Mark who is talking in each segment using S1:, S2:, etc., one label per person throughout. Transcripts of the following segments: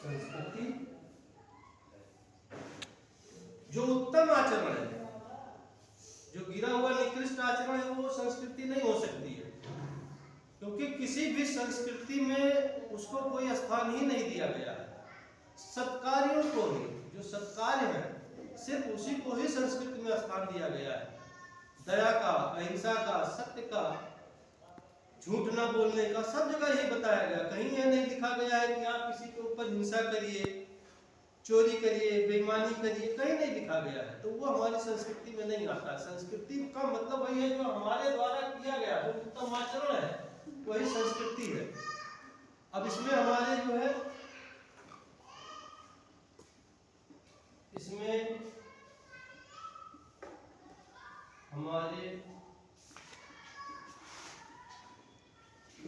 S1: संस्कृति जो उत्तम आचरण है, जो गिरा हुआ निकृष्ट आचरण है, वो संस्कृति नहीं हो सकती है, क्योंकि किसी भी संस्कृति में उसको कोई स्थान ही नहीं दिया गया है। सत्कार्यों को ही, जो सत्कार्य है, सिर्फ उसी को ही संस्कृति में स्थान दिया गया है। दया का, अहिंसा का, सत्य का, झूठ न बोलने का, सब जगह यही बताया गया। कहीं यह नहीं लिखा गया है कि आप किसी के ऊपर हिंसा करिए, चोरी करिए, बेईमानी करिए, कहीं नहीं लिखा गया है। तो वो हमारी संस्कृति में नहीं आता। संस्कृति का मतलब वही है जो हमारे द्वारा किया गया, जो उत्तम आचरण है, वही संस्कृति है। अब इसमें हमारे जो है, इसमें हमारे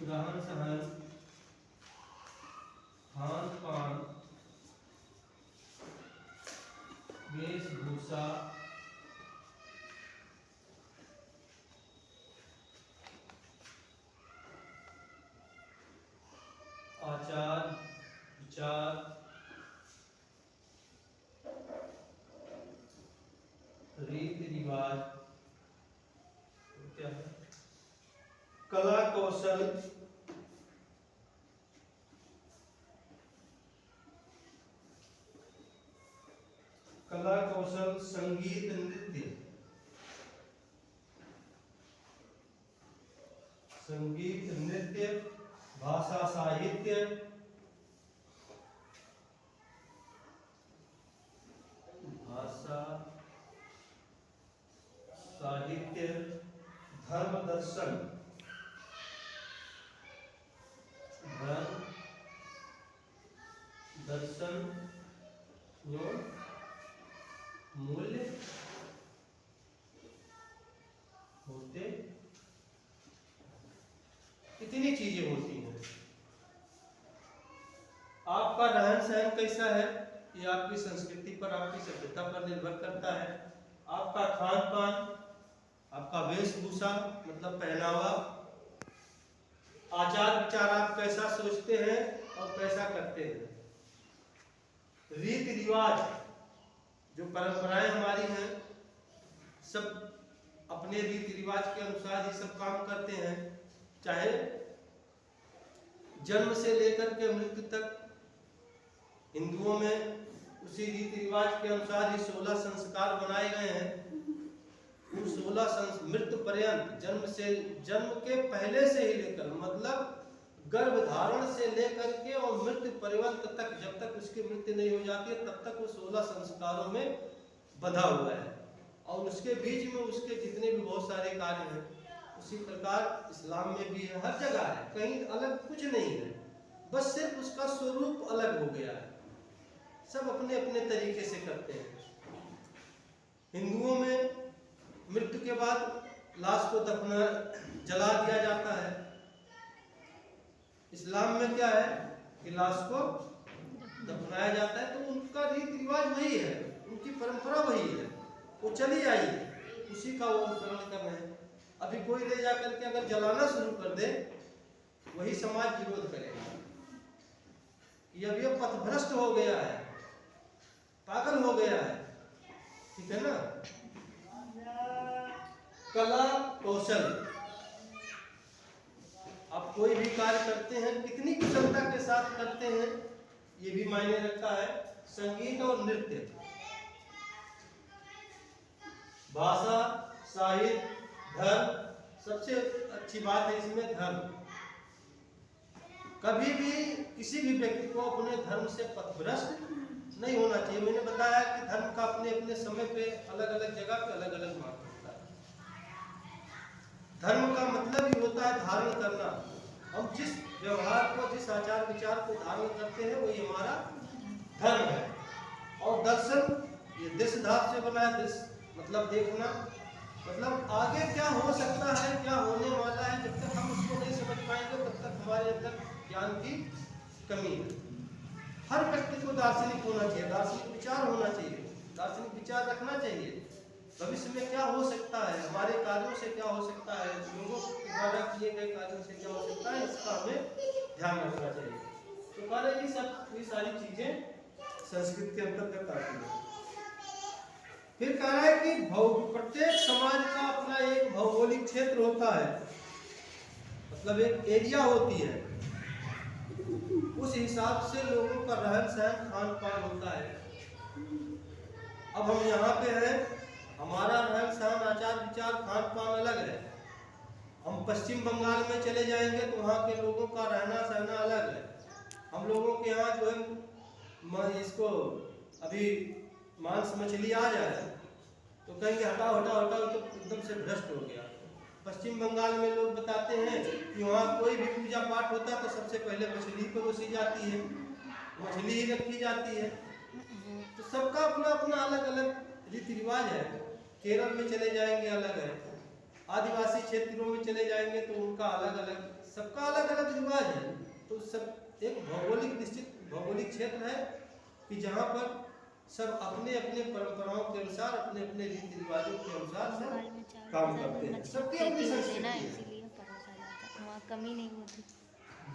S1: रहन सहन, खान पान, वेशभूषा, आचार विचार, रीति रिवाज, क्या है, कला कौशल, कला कौशल, संगीत नृत्य, संगीत नृत्य, भाषा साहित्य, भाषा साहित्य, धर्म दर्शन, धर्म दर्शन, मूल्य होते, इतनी चीजें होती हैं। आपका रहन सहन कैसा है, ये आपकी संस्कृति पर, आपकी सभ्यता पर निर्भर करता है। आपका खान पान, आपका वेशभूषा मतलब पहनावा, आचार विचार, आप कैसा सोचते हैं और कैसा करते हैं, रीति रिवाज, जो परंपराएं हमारी हैं, सब अपने रीति रिवाज के अनुसार ही सब काम करते हैं। चाहे जन्म से लेकर के मृत्यु तक हिंदुओं में उसी रीति रिवाज के अनुसार ही 16 संस्कार बनाए गए हैं। उन 16 मृत्यु पर्यंत, जन्म के पहले से ही लेकर, मतलब गर्भ धारण से लेकर के और मृत्यु पर्यंत तक, जब तक उसकी मृत्यु नहीं हो जाती है, तब तक वो 16 संस्कारों में बंधा हुआ है। और उसके बीच में उसके जितने भी बहुत सारे कार्य हैं, उसी प्रकार इस्लाम में भी है, हर जगह है, कहीं अलग कुछ नहीं है, बस सिर्फ उसका स्वरूप अलग हो गया है। सब अपने अपने तरीके से करते हैं। हिंदुओं में मृत्यु के बाद लाश को जला दिया जाता है। इस्लाम में क्या है कि लाश को दफनाया जाता है। तो उनका रीति रिवाज वही है, उनकी परंपरा वही है, वो चली आई है, उसी का वो अनुसरण कर रहे हैं। अभी कोई ले जाकर के अगर जलाना शुरू कर दे, वही समाज विरोध करेगा कि अब ये पथभ्रष्ट हो गया है, पागल हो गया है, ठीक है ना। कला कौशल, आप कोई भी कार्य करते हैं, कितनी कुशलता के साथ करते हैं, ये भी मायने रखता है। संगीत और नृत्य, भाषा साहित्य, धर्म, सबसे अच्छी बात है इसमें धर्म। कभी भी किसी भी व्यक्ति को अपने धर्म से पथभ्रष्ट नहीं होना चाहिए। मैंने बताया कि धर्म का अपने अपने समय पे, अलग अलग जगह पे अलग अलग महत्व होता है। धर्म का मतलब ही होता है धारण करना। हम जिस व्यवहार को, जिस आचार विचार को धारण करते हैं, वही हमारा धर्म है। और दर्शन, ये दिश धातु से बना है। दिश मतलब देखना, मतलब आगे क्या हो सकता है, क्या होने वाला है, जब तक हम उसको नहीं समझ पाएंगे तब तक हमारे अंदर ज्ञान की कमी है। हर व्यक्ति को दार्शनिक होना चाहिए, दार्शनिक विचार होना चाहिए, दार्शनिक विचार रखना चाहिए। भविष्य में क्या हो सकता है, हमारे कार्यों से क्या हो सकता है, लोगों के द्वारा किए गए कार्यों से क्या हो सकता है, इसका हमें ध्यान रखना चाहिए। तो कह रहे ये सारी चीजें संस्कृत के अंतर्गत आती है। फिर कह रहा है कि प्रत्येक समाज का अपना एक भौगोलिक क्षेत्र होता है, मतलब एक एरिया होती है, उस हिसाब से लोगों का रहन सहन खान पान होता है। अब हम यहाँ पे हैं, हमारा रहन सहन आचार विचार खान पान अलग है। हम पश्चिम बंगाल में चले जाएंगे तो वहाँ के लोगों का रहना सहना अलग है। हम लोगों के यहाँ जो है इसको अभी मांस मछली आ जाए तो कहेंगे हटाओ हटाओ हटाओ, तो एकदम से भ्रष्ट हो गया। पश्चिम बंगाल में लोग बताते हैं कि वहाँ कोई भी पूजा पाठ होता है तो सबसे पहले मछली परोसी जाती है, मछली ही रखी जाती है। तो सबका अपना अपना अलग अलग रीति रिवाज है। केरल में चले जाएंगे अलग है, आदिवासी क्षेत्रों में चले जाएंगे तो उनका अलग अलग, सबका अलग अलग रिवाज है। तो सब एक भौगोलिक निश्चित भौगोलिक क्षेत्र है कि जहाँ पर सब अपने अपने परंपराओं के अनुसार, अपने अपने रीति रिवाजों के अनुसार सब काम करते हैं। सबकी अपनी संस्कृति है,
S2: कमी नहीं होती।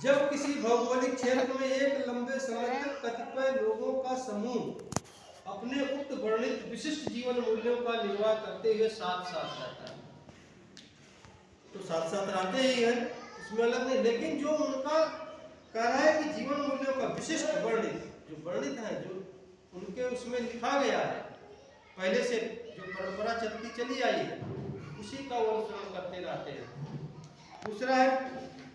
S1: जब किसी भौगोलिक क्षेत्र में एक लंबे समय तक कतिपय लोगों का समूह अपने उक्त वर्णित विशिष्ट जीवन मूल्यों का निर्वाह करते हुए साथ साथ रहता है, तो साथ साथ रहते ही है, इसमें अलग नहीं। लेकिन जो उनका कह रहा है कि जीवन मूल्यों का विशिष्ट वर्णित, जो वर्णित है, जो उनके उसमें लिखा गया है, पहले से जो परंपरा चलती चली आई है, उसी का वो अनुसरण करते रहते हैं। दूसरा है,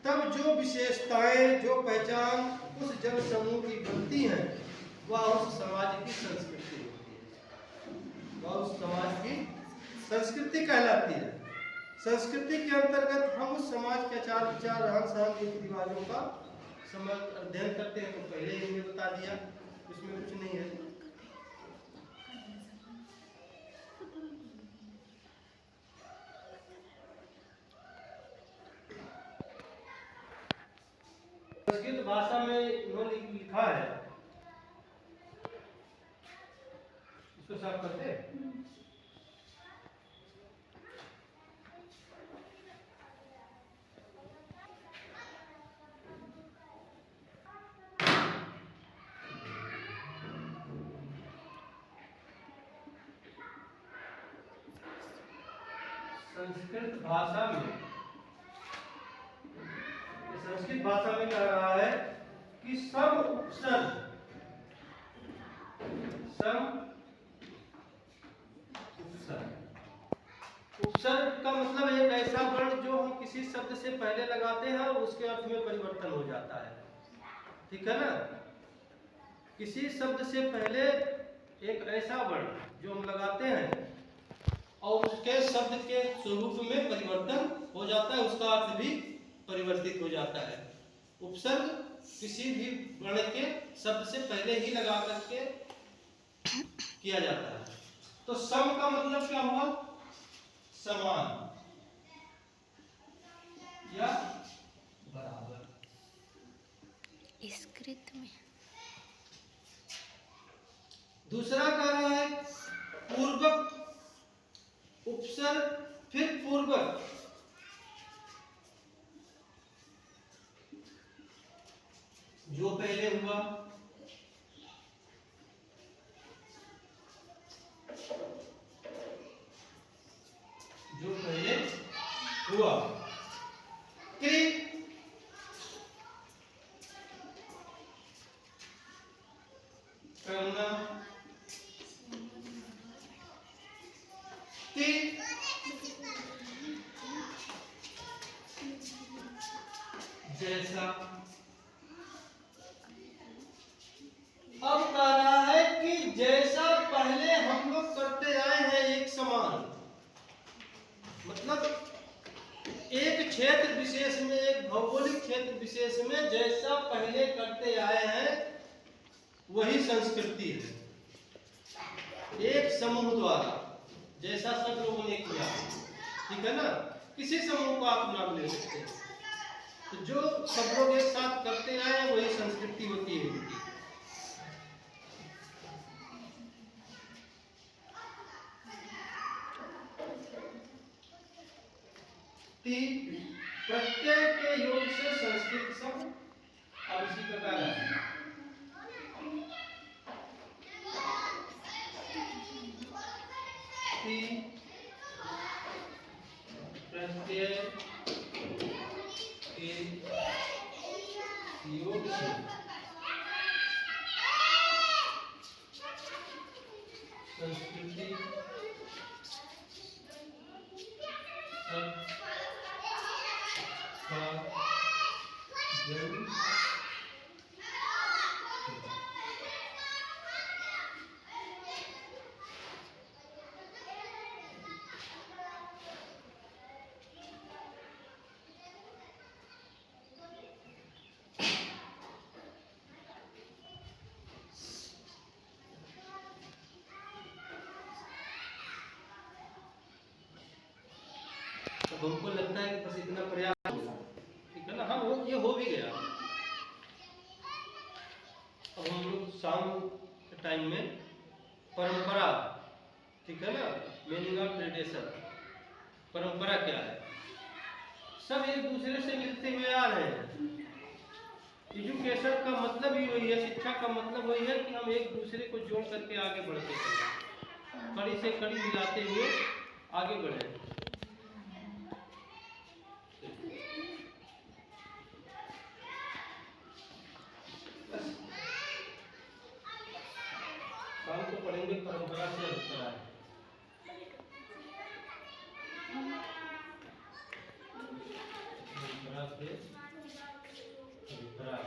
S1: तब जो विशेषताएं, जो पहचान उस जन समूह की बनती हैं, वह उस समाज की संस्कृति होती है, वह उस समाज की संस्कृति कहलाती है। संस्कृति के अंतर्गत हम उस समाज के आचार विचार, रहन सहन, रीति रिवाजों का अध्ययन करते हैं। तो पहले ही हमने बता दिया, इसमें कुछ नहीं है। संस्कृत भाषा में उन्होंने लिखा है, इसको साफ करते हैं। संस्कृत भाषा में कह रहा है कि सम उपसर्ग का मतलब एक ऐसा वर्ण जो हम किसी शब्द से पहले लगाते हैं और उसके अर्थ में परिवर्तन हो जाता है, ठीक है ना। किसी शब्द से पहले एक ऐसा वर्ण जो हम लगाते हैं और उसके शब्द के स्वरूप में परिवर्तन हो जाता है, उसका अर्थ भी परिवर्तित हो जाता है। उपसर्ग किसी भी वर्ण के शब्द से पहले ही लगा करके किया जाता है। तो सम का मतलब क्या हुआ? समान या बराबर।
S2: संस्कृत में
S1: दूसरा कह रहा है पूर्वक, उपसर्ग फिर पूर्वक, जो पहले हुआ करना कि जैसा। अब कह रहा है कि जैसा पहले हम लोग करते आए हैं एक समान, मतलब एक क्षेत्र विशेष में, एक भौगोलिक क्षेत्र विशेष में जैसा पहले करते आए हैं वही संस्कृति है। एक समूह द्वारा जैसा सब लोगों ने किया, ठीक है ना, किसी समूह को आप नाम ले सकते हैं। तो जो सब लोग एक साथ करते आए हैं वही संस्कृति होती है उनकी। प्रत्यय के योग से संस्कृत शब्द, अब इसी प्रकार है योग से संस्कृति का जन्म अब हमको लगता है कि बस इतना पर्याप्त होगा, ठीक है ना। हाँ वो ये हो भी गया। अब हम लोग शाम के टाइम में परंपरा, ठीक है ना, मीनिंग ऑफ ट्रेडिशन, परंपरा क्या है, सब एक दूसरे से मिलते हुए आ रहे हैं। एजुकेशन का मतलब ही वही है, शिक्षा का मतलब वही है कि हम एक दूसरे को जोड़ करके आगे बढ़ते चलें, कड़ी से कड़ी मिलाते हुए आगे बढ़े। शाम को पढ़ेंगे परंपरा से अभिप्राय, परंपरा से अभिप्राय।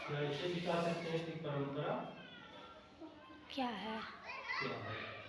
S1: क्या ऐसे भी कह सकते हैं कि परंपरा
S2: क्या है?
S1: क्या है?